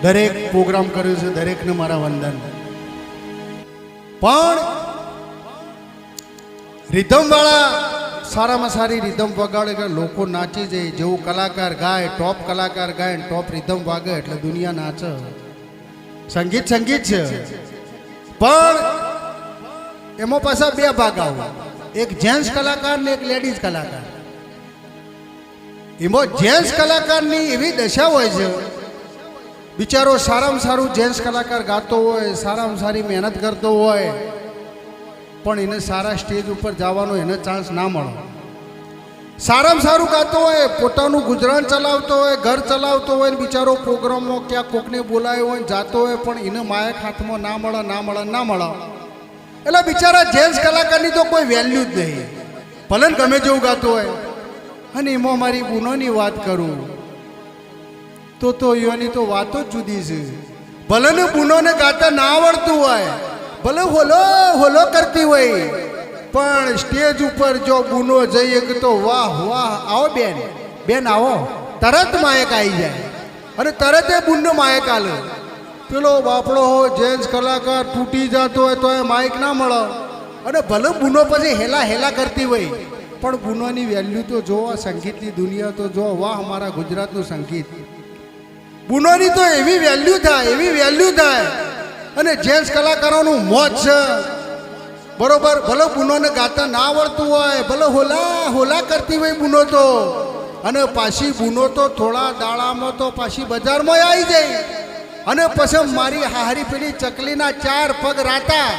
દરેક પ્રોગ્રામ કર્યો છે દરેકને મારા વંદન. પણ રિધમ વાળા સારામાં સારી રિધમ વગાડે કે લોકો નાચી જાય. જેવું કલાકાર ગાય, ટોપ કલાકાર ગાય, ટોપ રિધમ વાગે એટલે દુનિયા નાચે. સંગીત સંગીત છે, પણ એમાં પાછા બે ભાગ આવે, એક જેન્ટ્સ કલાકાર ને એક લેડીઝ કલાકાર. એમાં જેન્ટ્સ કલાકારની એવી દશા હોય છે, બિચારો સારામાં સારું જેન્ટ્સ કલાકાર ગાતો હોય, સારામાં સારી મહેનત કરતો હોય, પણ એને સારા સ્ટેજ ઉપર જવાનો એને ચાન્સ ના મળે. સારામાં સારું ગાતો હોય, પોતાનું ગુજરાન ચલાવતો હોય, ઘર ચલાવતો હોય ને બિચારો પ્રોગ્રામમાં ક્યાં કોકને બોલાયો હોય જાતો હોય, પણ એને માયક હાથમાં ના મળે ના મળે ના મળે. એટલે બિચારા જેન્ટ્સ કલાકારની તો કોઈ વેલ્યુ જ નહીં, ભલે ગમે જેવું ગાતો હોય. અને એમાં મારી બુનોની વાત કરું તો એની તો વાતો જ જુદી છે. ભલે ને બુનોને ગાતા ના આવડતું હોય, ભલે હોલો હોલો કરતી હોય, પણ સ્ટેજ ઉપર જો બુનો જઈએ તો વાહ વાહ, આવો બેન બેન આવો, તરત માયક આવી જાય અને તરત એ બુનનો માયક આલે. પેલો બાપડો જેન્ટ્સ કલાકાર તૂટી જતો હોય તો એ માઇક ના મળે. અને ભલે બુનો પછી હેલા હેલા કરતી હોય, પણ બુનોની વેલ્યુ તો જોવો, સંગીતની દુનિયા તો જો. વાહ મારા ગુજરાતનું સંગીત, બુનોની તો એવી વેલ્યુ થાય, એવી વેલ્યુ થાય. અને જેન્ટ્સ કલાકારોનું મોજ છે, બરોબર. ભલે બુનોને ગાતા ના આવડતું હોય, ભલે હોલા હોલા કરતી હોય બુનો તો, અને પાછી બુનો તો થોડા દાડામાં તો પાછી બજારમાં આવી જાય. અને પછી મારી હારી પેલી ચકલીના 4 પગ રાતા,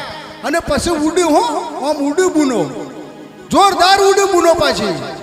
અને પછી ઉડ્યું, હો આમ ઉડ્યું બુનો, જોરદાર ઉડ્યું બુનો પાછી.